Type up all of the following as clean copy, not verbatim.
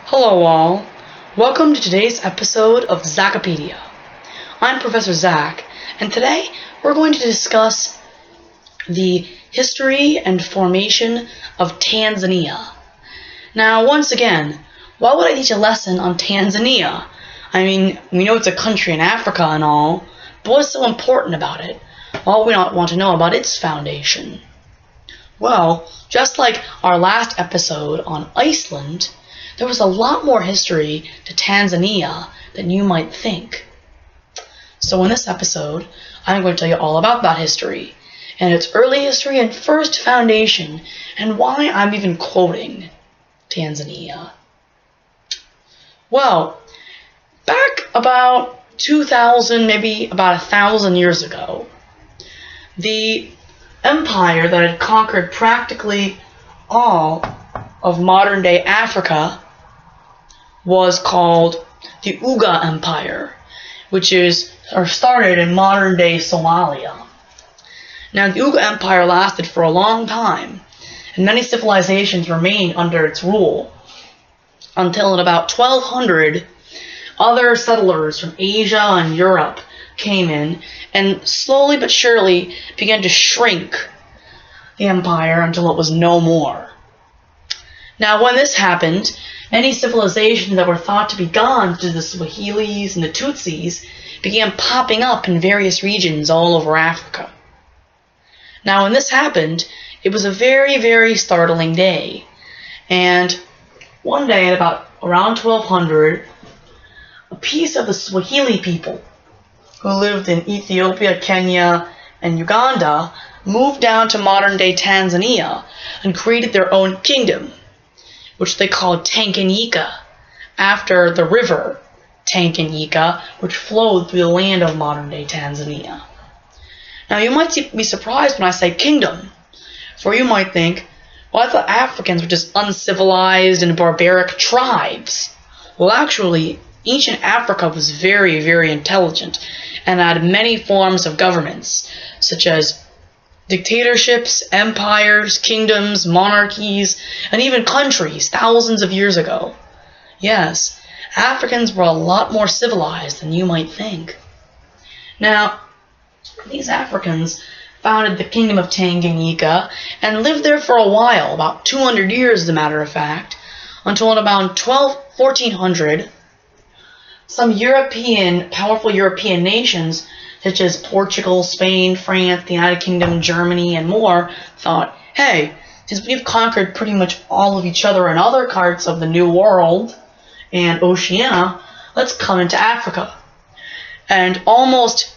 Hello all, welcome to today's episode of Zachipedia. I'm Professor Zach, and today we're going to discuss the history and formation of Tanzania. Now, once again, why would I teach a lesson on Tanzania? I mean, we know it's a country in Africa and all, but what's so important about it? Well, we want to know about its foundation. Well, just like our last episode on Iceland, there was a lot more history to Tanzania than you might think. So in this episode, I'm going to tell you all about that history, and its early history and first foundation, and why I'm even quoting Tanzania. Well, back about 2,000, maybe about 1,000 years ago, the empire that had conquered practically all of modern-day Africa was called the Uga Empire, which started in modern-day Somalia. Now, the Uga Empire lasted for a long time, and many civilizations remained under its rule, until in about 1200, other settlers from Asia and Europe came in and slowly but surely began to shrink the empire until it was no more. Now, when this happened, many civilizations that were thought to be gone, such as the Swahilis and the Tutsis, began popping up in various regions all over Africa. Now, when this happened, it was a very, very startling day. And one day, at around 1200, a piece of the Swahili people, who lived in Ethiopia, Kenya, and Uganda, moved down to modern-day Tanzania and created their own kingdom, which they called Tanganyika, after the river Tanganyika, which flowed through the land of modern-day Tanzania. Now, you might be surprised when I say kingdom, for you might think, well, I thought Africans were just uncivilized and barbaric tribes. Well, actually, ancient Africa was very, very intelligent and had many forms of governments, such as dictatorships, empires, kingdoms, monarchies, and even countries thousands of years ago. Yes, Africans were a lot more civilized than you might think. Now, these Africans founded the kingdom of Tanganyika and lived there for a while, about 200 years as a matter of fact, until in about 1400, some powerful European nations, such as Portugal, Spain, France, the United Kingdom, Germany, and more, thought, hey, since we've conquered pretty much all of each other in other parts of the New World and Oceania, let's come into Africa. And almost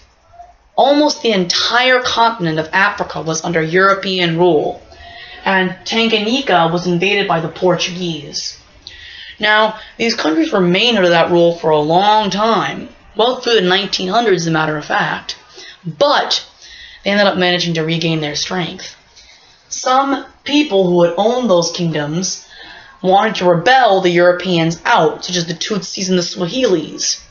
the entire continent of Africa was under European rule, and Tanganyika was invaded by the Portuguese. Now, these countries remained under that rule for a long time, well through the 1900s as a matter of fact, but they ended up managing to regain their strength. Some people who had owned those kingdoms wanted to rebel the Europeans out, such as the Tutsis and the Swahilis,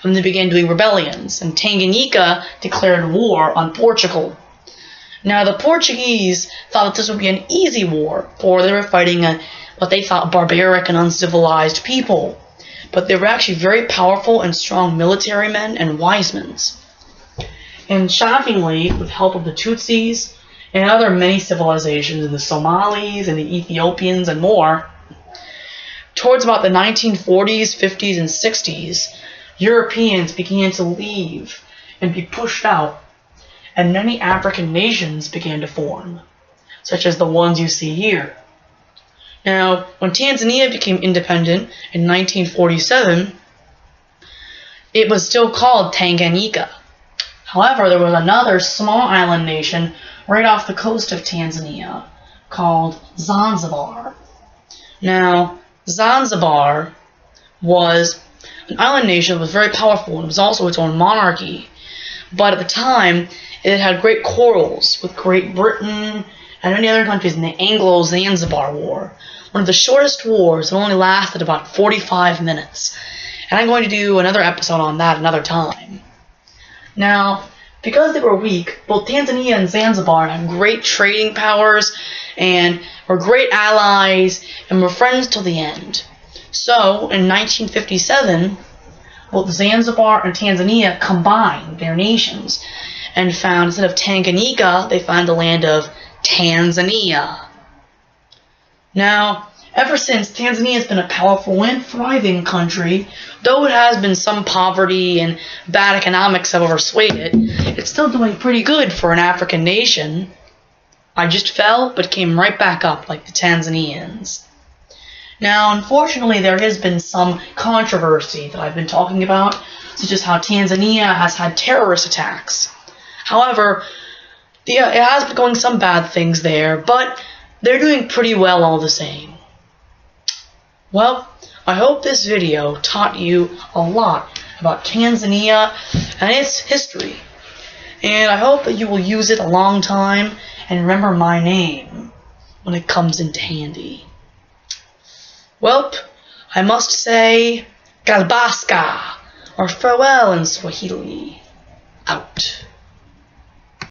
and they began doing rebellions, and Tanganyika declared war on Portugal. Now, the Portuguese thought that this would be an easy war, for they were fighting what they thought barbaric and uncivilized people, but they were actually very powerful and strong military men and wise men. And shockingly, with the help of the Tutsis and other many civilizations, and the Somalis and the Ethiopians and more, towards about the 1940s, 50s, and 60s, Europeans began to leave and be pushed out, and many African nations began to form, such as the ones you see here. Now, when Tanzania became independent in 1947, it was still called Tanganyika. However, there was another small island nation right off the coast of Tanzania called Zanzibar. Now, Zanzibar was an island nation that was very powerful, and it was also its own monarchy. But at the time, it had great quarrels with Great Britain and many other countries in the Anglo-Zanzibar War, one of the shortest wars that only lasted about 45 minutes. And I'm going to do another episode on that another time. Now, because they were weak, both Tanzania and Zanzibar had great trading powers and were great allies and were friends till the end. So, in 1957, well, Zanzibar and Tanzania combined their nations and found, instead of Tanganyika, they found the land of Tanzania. Now, ever since, Tanzania has been a powerful and thriving country. Though it has been some poverty and bad economics have overswayed it, it's still doing pretty good for an African nation. I just fell, but came right back up like the Tanzanians. Now, unfortunately, there has been some controversy that I've been talking about, such as how Tanzania has had terrorist attacks. However, it has been going some bad things there, but they're doing pretty well all the same. Well, I hope this video taught you a lot about Tanzania and its history. And I hope that you will use it a long time and remember my name when it comes into handy. Welp, I must say, Galbaska, or farewell in Swahili. Out.